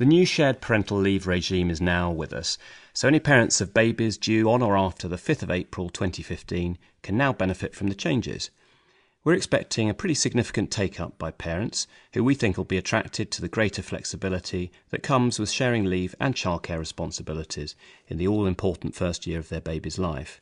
The new shared parental leave regime is now with us, so any parents of babies due on or after the 5th of April 2015 can now benefit from the changes. We're expecting a pretty significant take-up by parents who we think will be attracted to the greater flexibility that comes with sharing leave and childcare responsibilities in the all-important first year of their baby's life.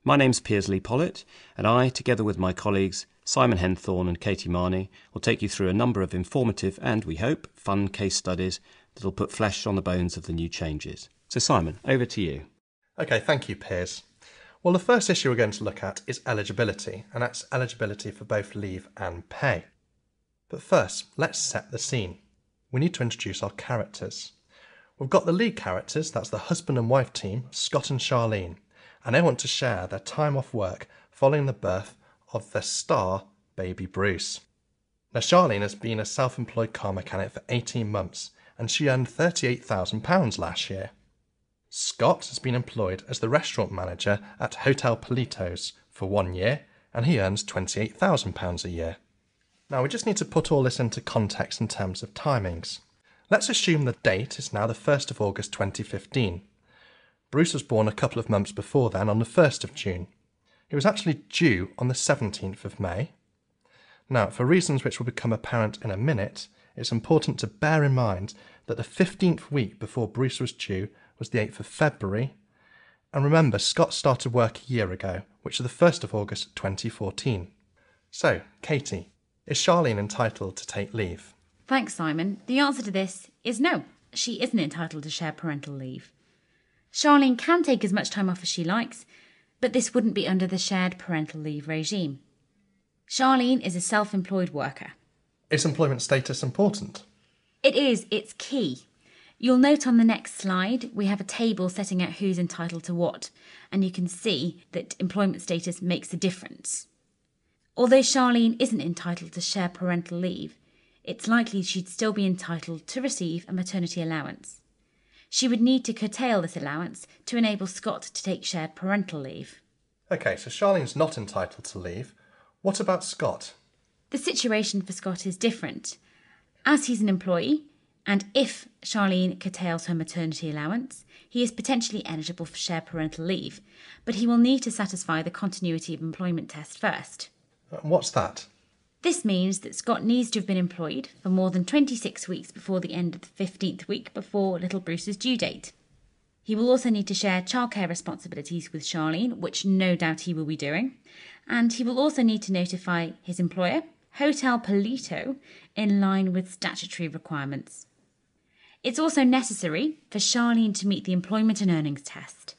My name's Piers Lee Pollitt, and I, together with my colleagues Simon Henthorne and Katie Marney, will take you through a number of informative and, we hope, fun case studies that will put flesh on the bones of the new changes. So Simon, over to you. Okay, thank you, Piers. Well, the first issue we're going to look at is eligibility, and that's eligibility for both leave and pay. But first, let's set the scene. We need to introduce our characters. We've got the lead characters, that's the husband and wife team, Scott and Charlene, and they want to share their time off work following the birth of their star, baby Bruce. Now, Charlene has been a self-employed car mechanic for 18 months, and she earned £38,000 last year. Scott has been employed as the restaurant manager at Hotel Politos for 1 year, and he earns £28,000 a year. Now we just need to put all this into context in terms of timings. Let's assume the date is now the 1st of August 2015. Bruce was born a couple of months before then on the 1st of June. He was actually due on the 17th of May. Now, for reasons which will become apparent in a minute, it's important to bear in mind that the 15th week before Bruce was due was the 8th of February, and remember Scott started work a year ago, which is the 1st of August 2014. So, Katie, is Charlene entitled to take leave? Thanks, Simon. The answer to this is no. She isn't entitled to share parental leave. Charlene can take as much time off as she likes, but this wouldn't be under the shared parental leave regime. Charlene is a self-employed worker. Is employment status important? It is. It's key. You'll note on the next slide we have a table setting out who's entitled to what, and you can see that employment status makes a difference. Although Charlene isn't entitled to share parental leave, it's likely she'd still be entitled to receive a maternity allowance. She would need to curtail this allowance to enable Scott to take shared parental leave. Okay, so Charlene's not entitled to leave. What about Scott? The situation for Scott is different. As he's an employee, and if Charlene curtails her maternity allowance, he is potentially eligible for shared parental leave, but he will need to satisfy the continuity of employment test first. What's that? This means that Scott needs to have been employed for more than 26 weeks before the end of the 15th week before little Bruce's due date. He will also need to share childcare responsibilities with Charlene, which no doubt he will be doing, and he will also need to notify his employer, Hotel Polito, in line with statutory requirements. It's also necessary for Charlene to meet the employment and earnings test.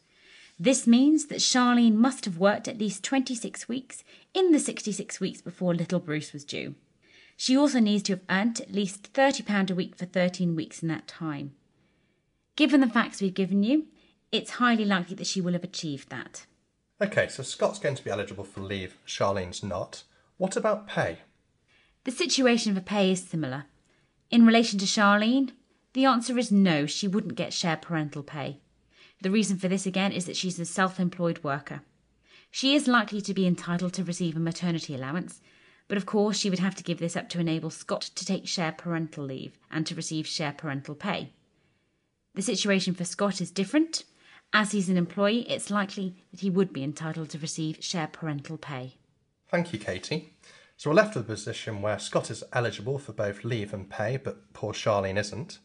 This means that Charlene must have worked at least 26 weeks in the 66 weeks before little Bruce was due. She also needs to have earned at least £30 a week for 13 weeks in that time. Given the facts we've given you, it's highly likely that she will have achieved that. Okay, so Scott's going to be eligible for leave, Charlene's not. What about pay? The situation for pay is similar. In relation to Charlene, the answer is no, she wouldn't get shared parental pay. The reason for this again is that she's a self-employed worker. She is likely to be entitled to receive a maternity allowance, but of course she would have to give this up to enable Scott to take shared parental leave and to receive shared parental pay. The situation for Scott is different. As he's an employee, it's likely that he would be entitled to receive shared parental pay. Thank you, Katie. So we're left with a position where Scott is eligible for both leave and pay, but poor Charlene isn't.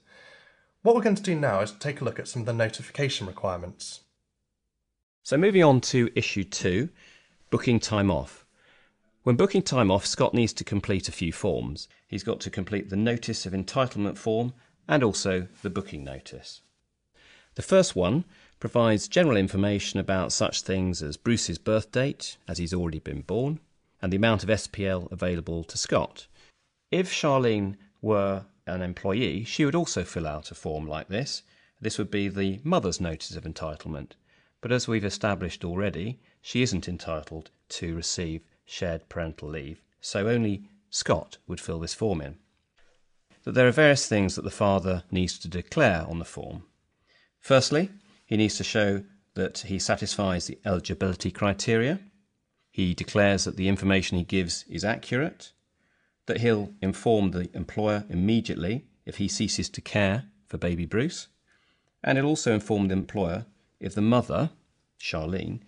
What we're going to do now is take a look at some of the notification requirements. So moving on to issue 2, booking time off. When booking time off, Scott needs to complete a few forms. He's got to complete the notice of entitlement form and also the booking notice. The first one provides general information about such things as Bruce's birth date, as he's already been born, and the amount of SPL available to Scott. If Charlene were an employee, she would also fill out a form like this. This would be the mother's notice of entitlement. But as we've established already, she isn't entitled to receive shared parental leave, so only Scott would fill this form in. But there are various things that the father needs to declare on the form. Firstly, he needs to show that he satisfies the eligibility criteria. He declares that the information he gives is accurate, that he'll inform the employer immediately if he ceases to care for baby Bruce, and it'll also inform the employer if the mother, Charlene,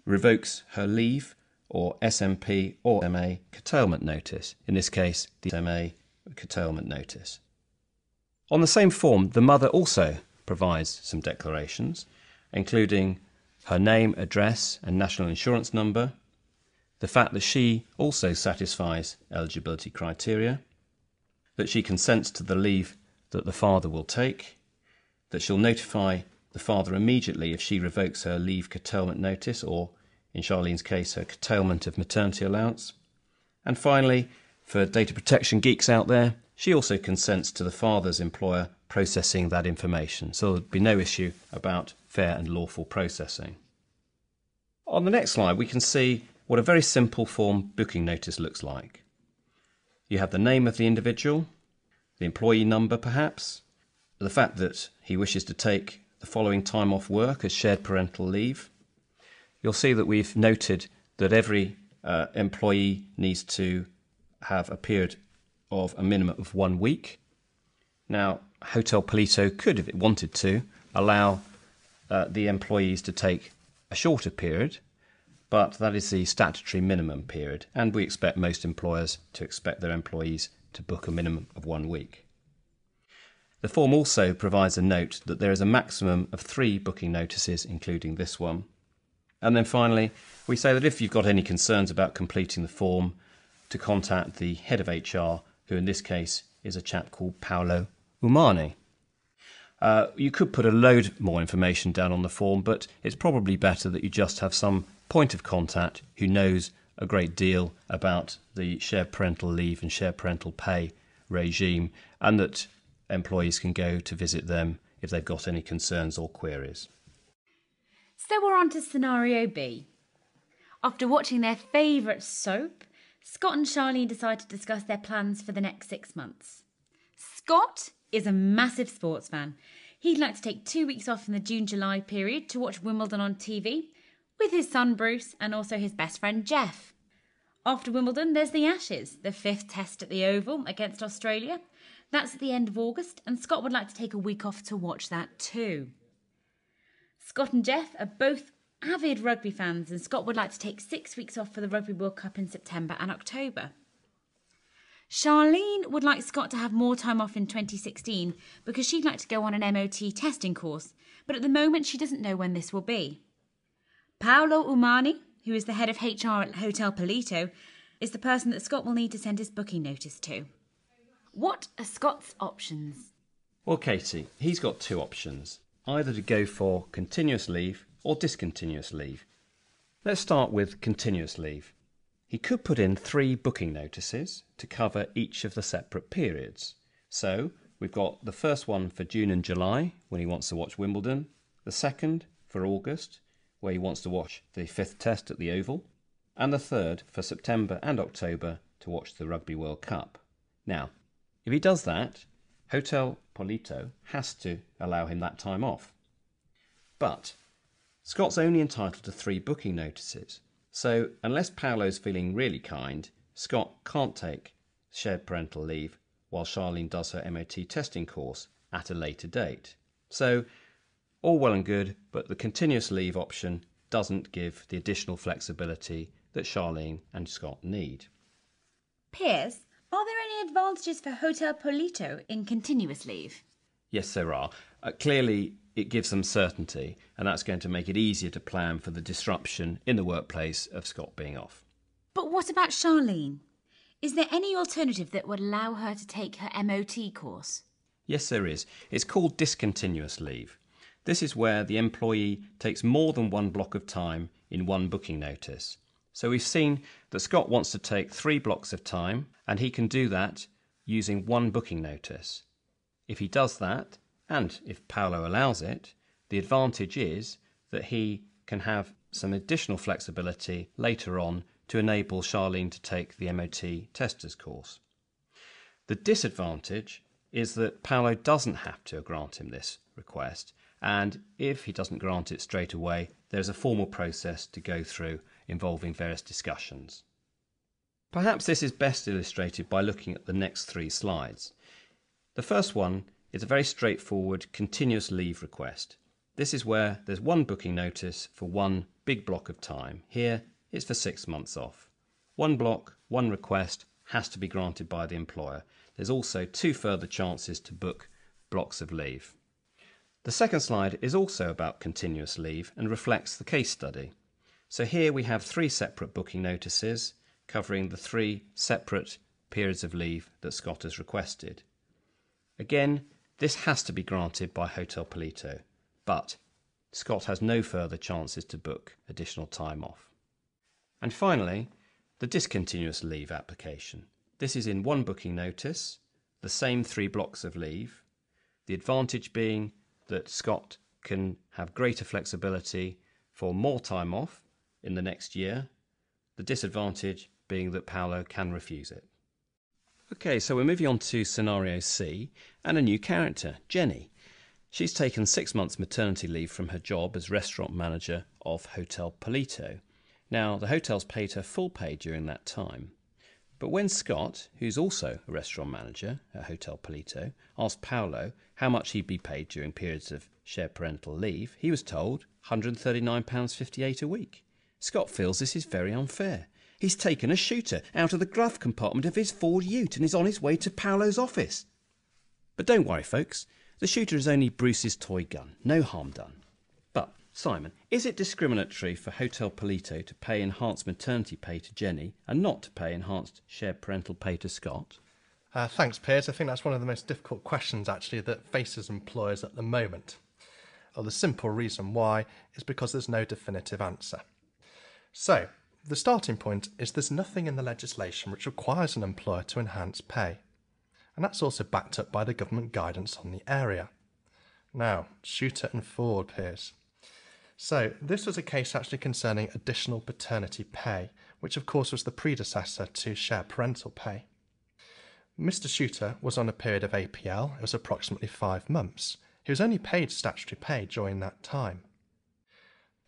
revokes her leave or SMP or SMA curtailment notice, in this case the SMA curtailment notice. On the same form, the mother also provides some declarations, including her name, address and national insurance number, the fact that she also satisfies eligibility criteria, that she consents to the leave that the father will take, that she'll notify the father immediately if she revokes her leave curtailment notice or, in Charlene's case, her curtailment of maternity allowance. And finally, for data protection geeks out there, she also consents to the father's employer processing that information, so there'll be no issue about fair and lawful processing. On the next slide, we can see what a very simple form booking notice looks like. You have the name of the individual, the employee number perhaps, the fact that he wishes to take the following time off work as shared parental leave. You'll see that we've noted that every employee needs to have a period of a minimum of 1 week. Now, Hotel Polito could, if it wanted to, allow the employees to take a shorter period, but that is the statutory minimum period, and we expect most employers to expect their employees to book a minimum of 1 week. The form also provides a note that there is a maximum of 3 booking notices, including this one. And then finally, we say that if you've got any concerns about completing the form, to contact the head of HR, who in this case is a chap called Paolo Umani. You could put a load more information down on the form, but it's probably better that you just have some point of contact who knows a great deal about the shared parental leave and shared parental pay regime, and that employees can go to visit them if they've got any concerns or queries. So we're on to scenario B. After watching their favourite soap, Scott and Charlene decide to discuss their plans for the next 6 months. Scott is a massive sports fan. He'd like to take 2 weeks off in the June-July period to watch Wimbledon on TV with his son Bruce and also his best friend Jeff. After Wimbledon, there's the Ashes, the 5th test at the Oval against Australia. That's at the end of August, and Scott would like to take a week off to watch that too. Scott and Jeff are both avid rugby fans, and Scott would like to take 6 weeks off for the Rugby World Cup in September and October. Charlene would like Scott to have more time off in 2016 because she'd like to go on an MOT testing course, but at the moment she doesn't know when this will be. Paolo Umani, who is the head of HR at Hotel Polito, is the person that Scott will need to send his booking notice to. What are Scott's options? Well, Katie, he's got 2 options, either to go for continuous leave or discontinuous leave. Let's start with continuous leave. He could put in 3 booking notices to cover each of the separate periods. So we've got the first one for June and July, when he wants to watch Wimbledon, the second for August, where he wants to watch the 5th test at the Oval, and the third for September and October to watch the Rugby World Cup. Now, if he does that, Hotel Polito has to allow him that time off. But Scott's only entitled to 3 booking notices, so unless Paolo's feeling really kind, Scott can't take shared parental leave while Charlene does her MOT testing course at a later date. So all well and good, but the continuous leave option doesn't give the additional flexibility that Charlene and Scott need. Piers, are there any advantages for Hotel Polito in continuous leave? Yes, there are. Clearly, it gives them certainty, and that's going to make it easier to plan for the disruption in the workplace of Scott being off. But what about Charlene? Is there any alternative that would allow her to take her MOT course? Yes, there is. It's called discontinuous leave. This is where the employee takes more than 1 block of time in 1 booking notice. So we've seen that Scott wants to take 3 blocks of time, and he can do that using 1 booking notice. If he does that, and if Paolo allows it, the advantage is that he can have some additional flexibility later on to enable Charlene to take the MOT testers course. The disadvantage is that Paolo doesn't have to grant him this request, and if he doesn't grant it straight away, there's a formal process to go through involving various discussions. Perhaps this is best illustrated by looking at the next 3 slides. The first one is a very straightforward continuous leave request. This is where there's one booking notice for one big block of time. Here, it's for 6 months off. One block, one request has to be granted by the employer. There's also 2 further chances to book blocks of leave. The second slide is also about continuous leave and reflects the case study. So here we have 3 separate booking notices covering the 3 separate periods of leave that Scott has requested. Again, this has to be granted by Hotel Polito, but Scott has no further chances to book additional time off. And finally, the discontinuous leave application. This is in one booking notice, the same 3 blocks of leave, the advantage being that Scott can have greater flexibility for more time off in the next year, the disadvantage being that Paolo can refuse it. Okay, so we're moving on to scenario C and a new character, Jenny. She's taken 6 months maternity leave from her job as restaurant manager of Hotel Polito. Now, the hotel's paid her full pay during that time. But when Scott, who's also a restaurant manager at Hotel Polito, asked Paolo how much he'd be paid during periods of shared parental leave, he was told £139.58 a week. Scott feels this is very unfair. He's taken a shooter out of the glove compartment of his Ford Ute and is on his way to Paolo's office. But don't worry, folks. The shooter is only Bruce's toy gun. No harm done. But, Simon, is it discriminatory for Hotel Polito to pay enhanced maternity pay to Jenny and not to pay enhanced shared parental pay to Scott? Thanks, Piers. I think that's one of the most difficult questions, actually, that faces employers at the moment. Well, the simple reason why is because there's no definitive answer. So, the starting point is there's nothing in the legislation which requires an employer to enhance pay. And that's also backed up by the government guidance on the area. Now, Shooter and Ford, Piers. So, this was a case actually concerning additional paternity pay, which of course was the predecessor to shared parental pay. Mr. Shooter was on a period of APL. It was approximately 5 months. He was only paid statutory pay during that time.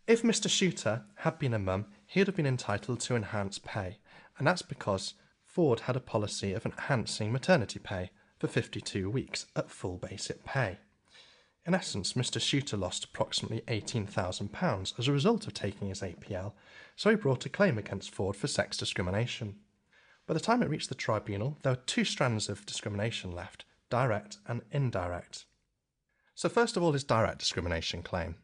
If Mr. Shooter had been a mum, he would have been entitled to enhanced pay, and that's because Ford had a policy of enhancing maternity pay for 52 weeks at full basic pay. In essence, Mr. Shooter lost approximately £18,000 as a result of taking his APL, so he brought a claim against Ford for sex discrimination. By the time it reached the tribunal, there were 2 strands of discrimination left, direct and indirect. So first of all, his direct discrimination claim.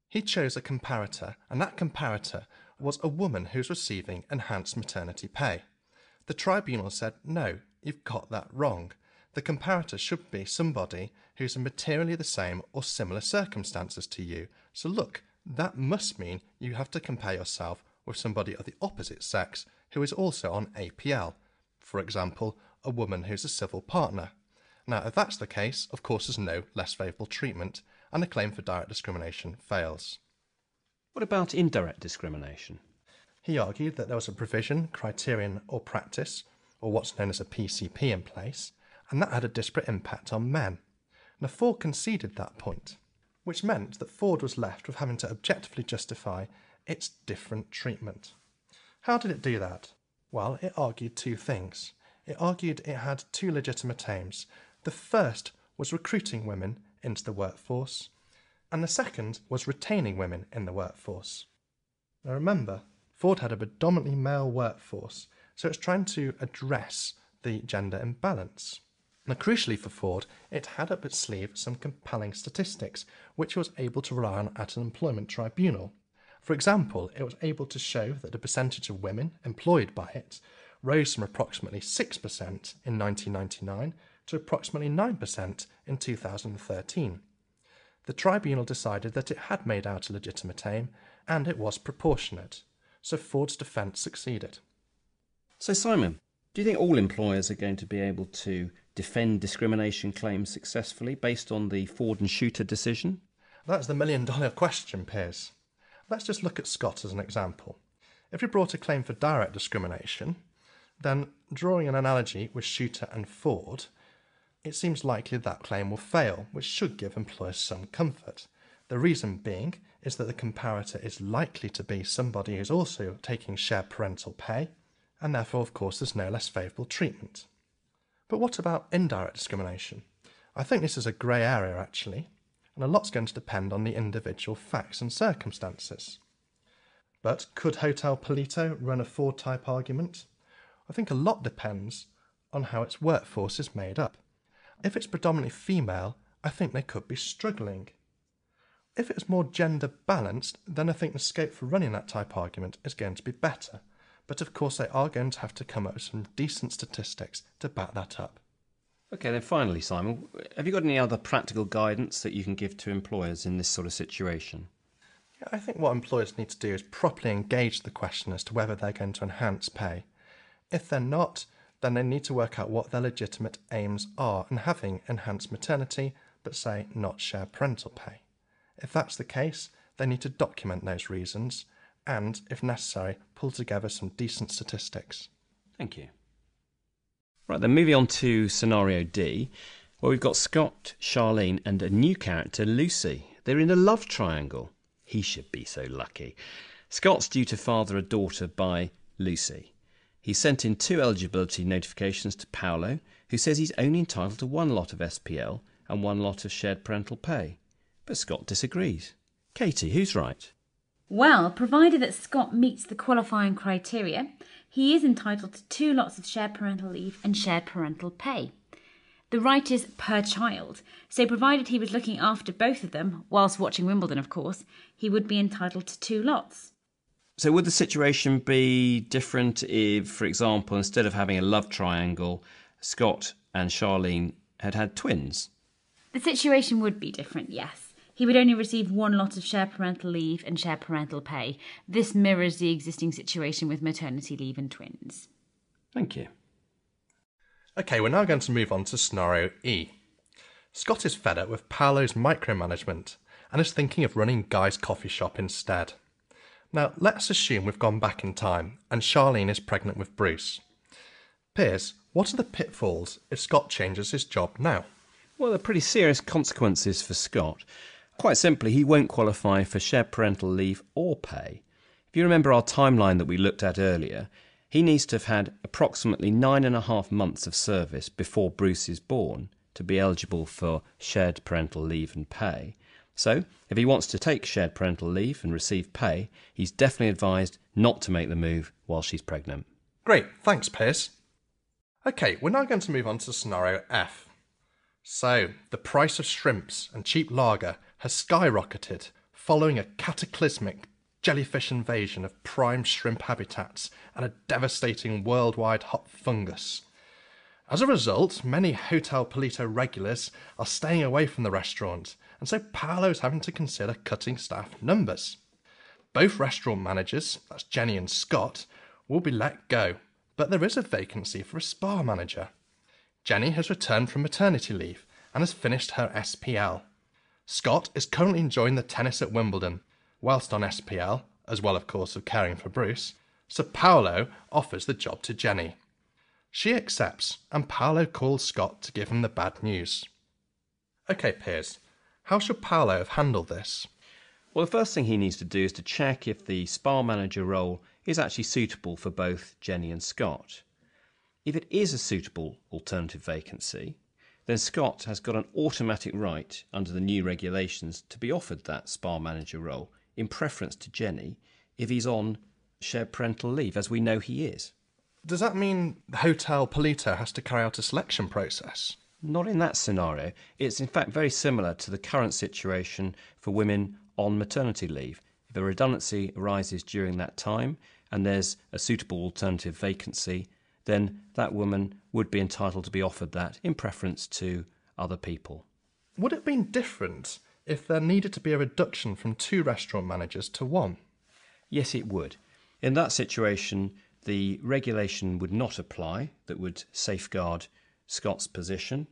He chose a comparator, and that comparator was a woman who was receiving enhanced maternity pay. The tribunal said, no, you've got that wrong. The comparator should be somebody who's in materially the same or similar circumstances to you. So look, that must mean you have to compare yourself with somebody of the opposite sex who is also on APL. For example, a woman who's a civil partner. Now, if that's the case, of course there's no less favourable treatment, and the claim for direct discrimination fails. What about indirect discrimination? He argued that there was a provision, criterion or practice, or what's known as a PCP in place, and that had a disparate impact on men. Now, Ford conceded that point, which meant that Ford was left with having to objectively justify its different treatment. How did it do that? Well, it argued 2 things. It argued it had 2 legitimate aims. The first was recruiting women into the workforce, and the second was retaining women in the workforce. Now remember, Ford had a predominantly male workforce, so it's trying to address the gender imbalance. Now crucially for Ford, it had up its sleeve some compelling statistics, which it was able to rely on at an employment tribunal. For example, it was able to show that the percentage of women employed by it rose from approximately 6% in 1999 to approximately 9% in 2013. The tribunal decided that it had made out a legitimate aim, and it was proportionate, so Ford's defence succeeded. So Simon, do you think all employers are going to be able to defend discrimination claims successfully based on the Ford and Shooter decision? That's the million-dollar question, Piers. Let's just look at Scott as an example. If he brought a claim for direct discrimination, then drawing an analogy with Shooter and Ford, it seems likely that claim will fail, which should give employers some comfort. The reason being is that the comparator is likely to be somebody who's also taking shared parental pay, and therefore, of course, there's no less favourable treatment. But what about indirect discrimination? I think this is a grey area actually, and a lot's going to depend on the individual facts and circumstances. But could Hotel Polito run a Ford-type argument? I think a lot depends on how its workforce is made up. If it's predominantly female, I think they could be struggling. If it's more gender balanced, then I think the scope for running that type argument is going to be better. But of course they are going to have to come up with some decent statistics to back that up. Okay, then finally, Simon, have you got any other practical guidance that you can give to employers in this sort of situation? Yeah, I think what employers need to do is properly engage the question as to whether they're going to enhance pay. If they're not, then they need to work out what their legitimate aims are in having enhanced maternity, but say not shared parental pay. If that's the case, they need to document those reasons and, if necessary, pull together some decent statistics. Thank you. Right, then moving on to scenario D, where we've got Scott, Charlene and a new character, Lucy. They're in a love triangle. He should be so lucky. Scott's due to father a daughter by Lucy. He sent in 2 eligibility notifications to Paolo, who says he's only entitled to 1 lot of SPL and 1 lot of shared parental pay. But Scott disagrees. Katie, who's right? Well, provided that Scott meets the qualifying criteria, he is entitled to 2 lots of shared parental leave and shared parental pay. The right is per child, so provided he was looking after both of them, whilst watching Wimbledon of course, he would be entitled to 2 lots. So would the situation be different if, for example, instead of having a love triangle, Scott and Charlene had had twins? The situation would be different, yes. He would only receive 1 lot of shared parental leave and shared parental pay. This mirrors the existing situation with maternity leave and twins. Thank you. Okay, we're now going to move on to scenario E. Scott is fed up with Paolo's micromanagement and is thinking of running Guy's coffee shop instead. Now, let's assume we've gone back in time and Charlene is pregnant with Bruce. Piers, what are the pitfalls if Scott changes his job now? Well, there are pretty serious consequences for Scott. Quite simply, he won't qualify for shared parental leave or pay. If you remember our timeline that we looked at earlier, he needs to have had approximately 9.5 months of service before Bruce is born to be eligible for shared parental leave and pay. So, if he wants to take shared parental leave and receive pay, he's definitely advised not to make the move while she's pregnant. Great, thanks Piers. Okay, we're now going to move on to scenario F. So, the price of shrimps and cheap lager has skyrocketed following a cataclysmic jellyfish invasion of prime shrimp habitats and a devastating worldwide hot fungus. As a result, many Hotel Polito regulars are staying away from the restaurant, and so Paolo's having to consider cutting staff numbers. Both restaurant managers, that's Jenny and Scott, will be let go, but there is a vacancy for a spa manager. Jenny has returned from maternity leave and has finished her SPL. Scott is currently enjoying the tennis at Wimbledon, whilst on SPL, as well of course of caring for Bruce, so Paolo offers the job to Jenny. She accepts and Paolo calls Scott to give him the bad news. Okay Piers, how should Paolo have handled this? Well, the first thing he needs to do is to check if the spa manager role is actually suitable for both Jenny and Scott. If it is a suitable alternative vacancy, then Scott has got an automatic right under the new regulations to be offered that spa manager role in preference to Jenny if he's on shared parental leave, as we know he is. Does that mean Hotel Polito has to carry out a selection process? Not in that scenario. It's in fact very similar to the current situation for women on maternity leave. If a redundancy arises during that time and there's a suitable alternative vacancy, then that woman would be entitled to be offered that in preference to other people. Would it have been different if there needed to be a reduction from 2 restaurant managers to 1? Yes, it would. In that situation, the regulation would not apply that would safeguard Scott's position.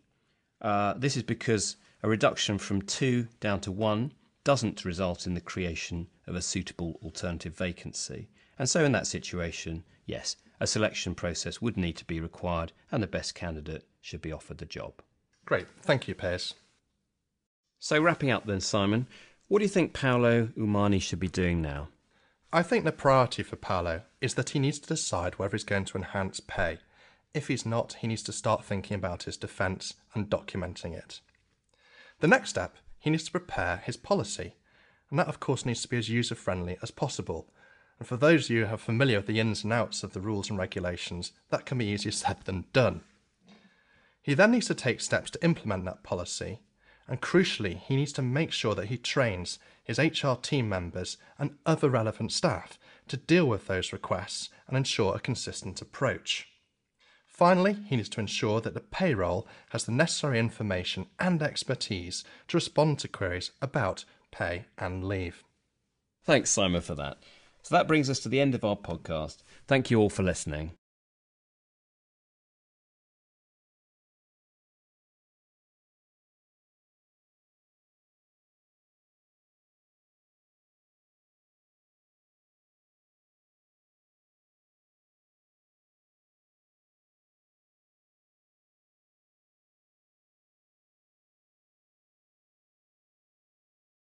This is because a reduction from 2 down to 1 doesn't result in the creation of a suitable alternative vacancy. And so in that situation, yes, a selection process would need to be required and the best candidate should be offered the job. Great, thank you Piers. So wrapping up then, Simon, what do you think Paolo Umani should be doing now? I think the priority for Paolo is that he needs to decide whether he's going to enhance pay. If he's not, he needs to start thinking about his defence and documenting it. The next step, he needs to prepare his policy. And that, of course, needs to be as user-friendly as possible. And for those of you who are familiar with the ins and outs of the rules and regulations, that can be easier said than done. He then needs to take steps to implement that policy, and crucially, he needs to make sure that he trains his HR team members and other relevant staff to deal with those requests and ensure a consistent approach. Finally, he needs to ensure that the payroll has the necessary information and expertise to respond to queries about pay and leave. Thanks, Simon, for that. So that brings us to the end of our podcast. Thank you all for listening.